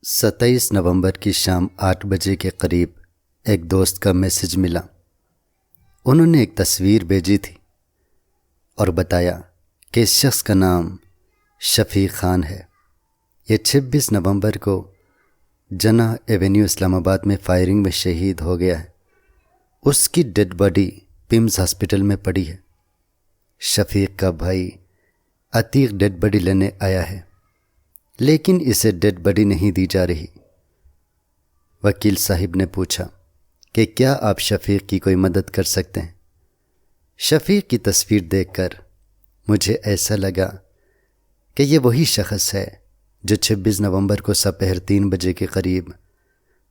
27 نومبر کی شام 8 بجے کے قریب ایک دوست کا میسج ملا۔ انہوں نے ایک تصویر بھیجی تھی اور بتایا کہ اس شخص کا نام شفیق خان ہے۔ یہ 26 نومبر کو جناح ایونیو اسلام آباد میں فائرنگ میں شہید ہو گیا ہے۔ اس کی ڈیڈ باڈی پیمز ہاسپٹل میں پڑی ہے۔ شفیق کا بھائی عتیق ڈیڈ باڈی لینے آیا ہے، لیکن اسے ڈیڈ باڈی نہیں دی جا رہی۔ وکیل صاحب نے پوچھا کہ کیا آپ شفیق کی کوئی مدد کر سکتے ہیں؟ شفیق کی تصویر دیکھ کر مجھے ایسا لگا کہ یہ وہی شخص ہے جو 26 نومبر کو سپہر 3 بجے کے قریب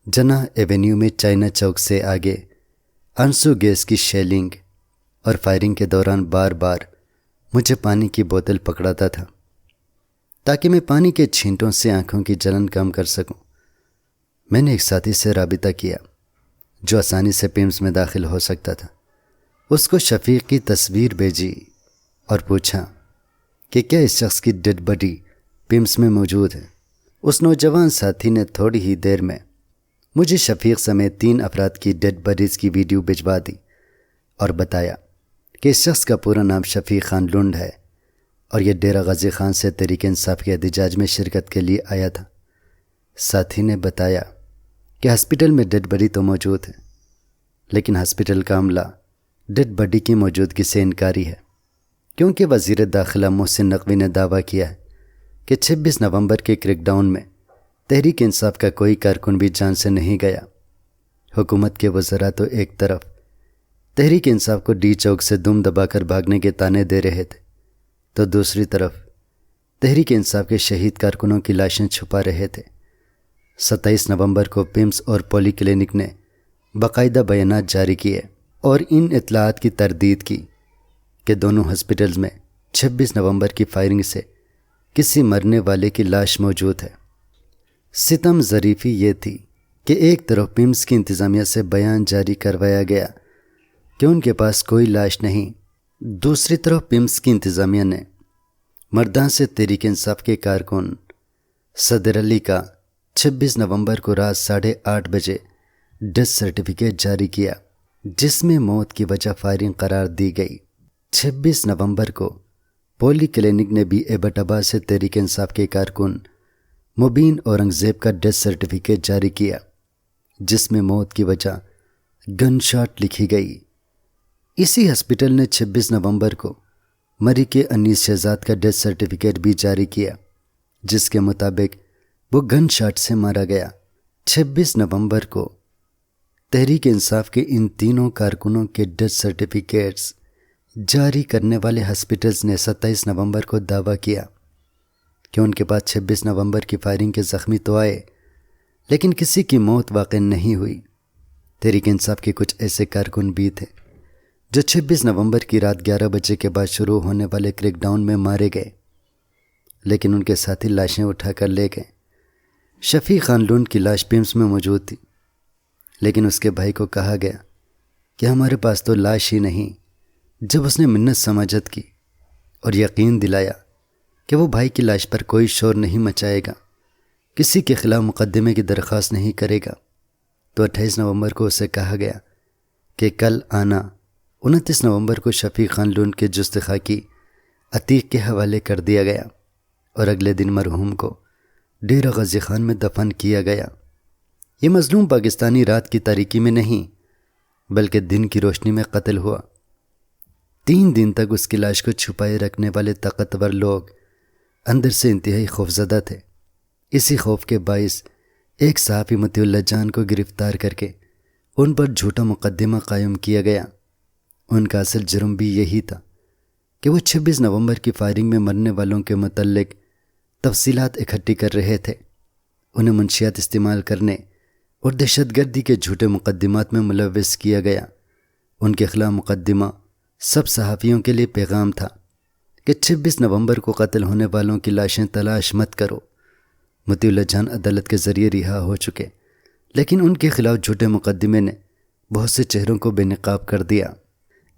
جناح ایونیو میں چائنا چوک سے آگے انسو گیس کی شیلنگ اور فائرنگ کے دوران بار بار مجھے پانی کی بوتل پکڑاتا تھا تاکہ میں پانی کے چھینٹوں سے آنکھوں کی جلن کم کر سکوں۔ میں نے ایک ساتھی سے رابطہ کیا جو آسانی سے پیمز میں داخل ہو سکتا تھا۔ اس کو شفیق کی تصویر بھیجی اور پوچھا کہ کیا اس شخص کی ڈیڈ باڈی پیمز میں موجود ہے۔ اس نوجوان ساتھی نے تھوڑی ہی دیر میں مجھے شفیق سمیت 3 افراد کی ڈیڈ باڈیز کی ویڈیو بھجوا دی اور بتایا کہ اس شخص کا پورا نام شفیق خان لنڈ ہے اور یہ ڈیرہ غازی خان سے تحریک انصاف کے احتجاج میں شرکت کے لیے آیا تھا۔ ساتھی نے بتایا کہ ہاسپٹل میں ڈیڈ باڈی تو موجود ہے، لیکن ہاسپٹل کا عملہ ڈیڈ باڈی کی موجودگی سے انکاری ہے، کیونکہ وزیر داخلہ محسن نقوی نے دعویٰ کیا ہے کہ 26 نومبر کے کریک ڈاؤن میں تحریک انصاف کا کوئی کارکن بھی جان سے نہیں گیا۔ حکومت کے وزراء تو ایک طرف تحریک انصاف کو ڈی چوک سے دم دبا کر بھاگنے کے تانے دے رہے تھے، تو دوسری طرف تحریک انصاف کے شہید کارکنوں کی لاشیں چھپا رہے تھے۔ 27 نومبر کو پیمز اور پولی کلینک نے باقاعدہ بیانات جاری کیے اور ان اطلاعات کی تردید کی کہ دونوں ہاسپٹلز میں 26 نومبر کی فائرنگ سے کسی مرنے والے کی لاش موجود ہے۔ ستم ظریفی یہ تھی کہ ایک طرف پیمز کی انتظامیہ سے بیان جاری کروایا گیا کہ ان کے پاس کوئی لاش نہیں، دوسری طرف پیمز کی انتظامیہ نے مردان سے تحریک انصاف کے کارکن صدر علی کا 26 نومبر کو رات 8:30 بجے ڈیتھ سرٹیفکیٹ جاری کیا، جس میں موت کی وجہ فائرنگ قرار دی گئی۔ 26 نومبر کو پولی کلینک نے بھی ایبٹ آباد سے تحریک انصاف کے کارکن مبین اورنگزیب کا ڈیتھ سرٹیفکیٹ جاری کیا، جس میں موت کی وجہ گن شاٹ لکھی گئی۔ اسی ہاسپٹل نے 26 نومبر کو مری کے انیس شہزاد کا ڈیتھ سرٹیفکیٹ بھی جاری کیا، جس کے مطابق وہ گن شاٹ سے مارا گیا۔ 26 نومبر کو تحریک انصاف کے ان تینوں کارکنوں کے ڈیتھ سرٹیفکیٹس جاری کرنے والے ہاسپٹلز نے 27 نومبر کو دعویٰ کیا کہ ان کے پاس 26 نومبر کی فائرنگ کے زخمی تو آئے، لیکن کسی کی موت واقع نہیں ہوئی۔ تحریک انصاف کے کچھ ایسے کارکن بھی تھے جو 26 نومبر کی رات 11 بجے کے بعد شروع ہونے والے کریک ڈاؤن میں مارے گئے، لیکن ان کے ساتھی لاشیں اٹھا کر لے گئے۔ شفیق خان لنڈ کی لاش پیمز میں موجود تھی، لیکن اس کے بھائی کو کہا گیا کہ ہمارے پاس تو لاش ہی نہیں۔ جب اس نے منت سماجت کی اور یقین دلایا کہ وہ بھائی کی لاش پر کوئی شور نہیں مچائے گا، کسی کے خلاف مقدمے کی درخواست نہیں کرے گا، تو 28 نومبر کو اسے کہا گیا کہ کل آنا۔ 29 نومبر کو شفیق خان لنڈ کے جثت خاکی عتیق کے حوالے کر دیا گیا اور اگلے دن مرحوم کو ڈیرہ غازی خان میں دفن کیا گیا۔ یہ مظلوم پاکستانی رات کی تاریکی میں نہیں بلکہ دن کی روشنی میں قتل ہوا۔ 3 دن تک اس کی لاش کو چھپائے رکھنے والے طاقتور لوگ اندر سے انتہائی خوفزدہ تھے۔ اسی خوف کے باعث ایک صحافی مطیع اللہ جان کو گرفتار کر کے ان پر جھوٹا مقدمہ قائم کیا گیا۔ ان کا اصل جرم بھی یہی تھا کہ وہ 26 نومبر کی فائرنگ میں مرنے والوں کے متعلق تفصیلات اکٹھی کر رہے تھے۔ انہیں منشیات استعمال کرنے اور دہشت گردی کے جھوٹے مقدمات میں ملوث کیا گیا۔ ان کے خلاف مقدمہ سب صحافیوں کے لیے پیغام تھا کہ 26 نومبر کو قتل ہونے والوں کی لاشیں تلاش مت کرو۔ مطیع اللہ جان عدالت کے ذریعے رہا ہو چکے، لیکن ان کے خلاف جھوٹے مقدمے نے بہت سے چہروں کو بے نقاب کر دیا۔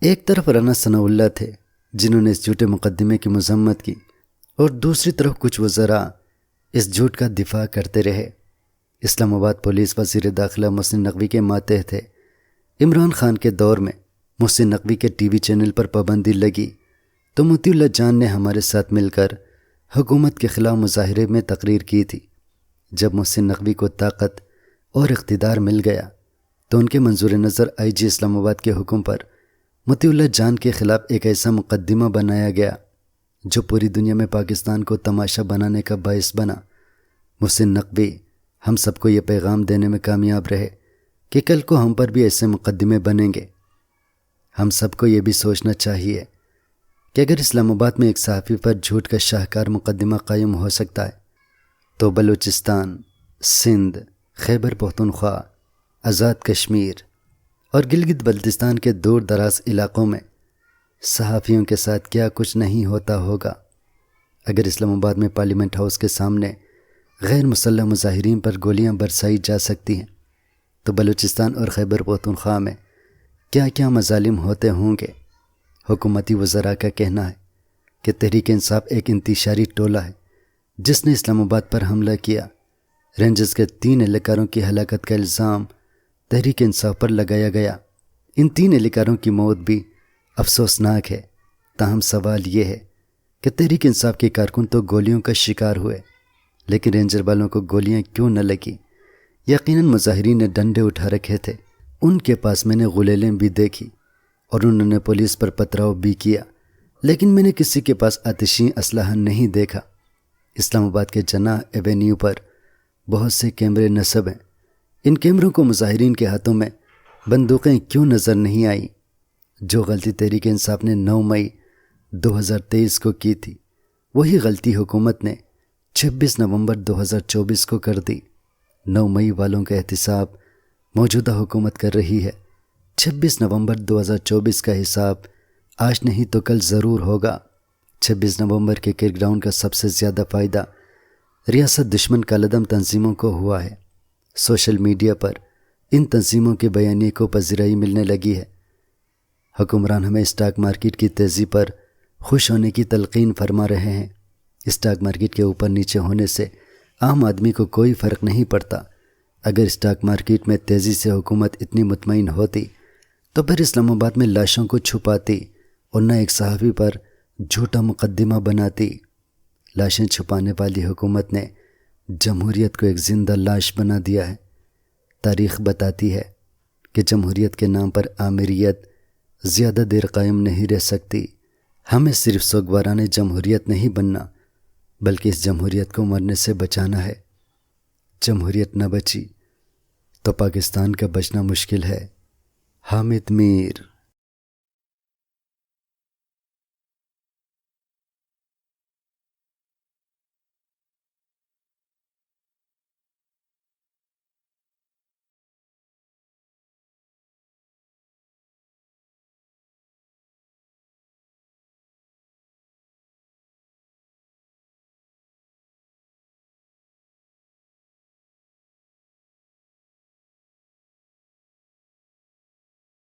ایک طرف رانا ثناء اللہ تھے جنہوں نے اس جھوٹے مقدمے کی مذمت کی، اور دوسری طرف کچھ وزراء اس جھوٹ کا دفاع کرتے رہے۔ اسلام آباد پولیس وزیر داخلہ محسن نقوی کے ماتحت ہے۔ عمران خان کے دور میں محسن نقوی کے ٹی وی چینل پر پابندی لگی تو مطیع اللہ جان نے ہمارے ساتھ مل کر حکومت کے خلاف مظاہرے میں تقریر کی تھی۔ جب محسن نقوی کو طاقت اور اقتدار مل گیا تو ان کے منظور نظر آئی جی اسلام آباد کے حکم پر مطیع اللہ جان کے خلاف ایک ایسا مقدمہ بنایا گیا جو پوری دنیا میں پاکستان کو تماشا بنانے کا باعث بنا۔ محسن نقوی ہم سب کو یہ پیغام دینے میں کامیاب رہے کہ کل کو ہم پر بھی ایسے مقدمے بنیں گے۔ ہم سب کو یہ بھی سوچنا چاہیے کہ اگر اسلام آباد میں ایک صحافی پر جھوٹ کا شاہکار مقدمہ قائم ہو سکتا ہے تو بلوچستان، سندھ، خیبر پختونخوا، آزاد کشمیر اور گلگت بلتستان کے دور دراز علاقوں میں صحافیوں کے ساتھ کیا کچھ نہیں ہوتا ہوگا۔ اگر اسلام آباد میں پارلیمنٹ ہاؤس کے سامنے غیر مسلح مظاہرین پر گولیاں برسائی جا سکتی ہیں تو بلوچستان اور خیبر پختونخوا میں کیا کیا مظالم ہوتے ہوں گے۔ حکومتی وزراء کا کہنا ہے کہ تحریک انصاف ایک انتشاری ٹولہ ہے جس نے اسلام آباد پر حملہ کیا۔ رینجرز کے 3 اہلکاروں کی ہلاکت کا الزام تحریک انصاف پر لگایا گیا۔ ان 3 اہلکاروں کی موت بھی افسوسناک ہے، تاہم سوال یہ ہے کہ تحریک انصاف کے کارکن تو گولیوں کا شکار ہوئے لیکن رینجر والوں کو گولیاں کیوں نہ لگی؟ یقیناً مظاہرین نے ڈنڈے اٹھا رکھے تھے، ان کے پاس میں نے غلیلیں بھی دیکھی اور انہوں نے پولیس پر پتھراؤ بھی کیا، لیکن میں نے کسی کے پاس آتشی اسلحہ نہیں دیکھا۔ اسلام آباد کے جناح ایوینیو پر بہت سے کیمرے نصب ہیں، ان کیمروں کو مظاہرین کے ہاتھوں میں بندوقیں کیوں نظر نہیں آئیں؟ جو غلطی تحریک انصاف نے 9 مئی 2023 کو کی تھی وہی غلطی حکومت نے 26 نومبر 2024 کو کر دی۔ 9 مئی والوں کا احتساب موجودہ حکومت کر رہی ہے۔ 26 نومبر 2024 کا حساب آج نہیں تو کل ضرور ہوگا۔ 26 نومبر کے کرک ڈاؤن کا سب سے زیادہ فائدہ ریاست دشمن کالعدم تنظیموں کو ہوا ہے۔ سوشل میڈیا پر ان تنظیموں کے بیانیے کو پذیرائی ملنے لگی ہے۔ حکمران ہمیں اسٹاک مارکیٹ کی تیزی پر خوش ہونے کی تلقین فرما رہے ہیں۔ اسٹاک مارکیٹ کے اوپر نیچے ہونے سے عام آدمی کو کوئی فرق نہیں پڑتا۔ اگر اسٹاک مارکیٹ میں تیزی سے حکومت اتنی مطمئن ہوتی تو پھر اسلام آباد میں لاشوں کو چھپاتی اور نہ ایک صحافی پر جھوٹا مقدمہ بناتی۔ لاشیں چھپانے والی حکومت نے جمہوریت کو ایک زندہ لاش بنا دیا ہے۔ تاریخ بتاتی ہے کہ جمہوریت کے نام پر آمیریت زیادہ دیر قائم نہیں رہ سکتی۔ ہمیں صرف سوگوارانِ جمہوریت نہیں بننا بلکہ اس جمہوریت کو مرنے سے بچانا ہے۔ جمہوریت نہ بچی تو پاکستان کا بچنا مشکل ہے۔ حامد میر۔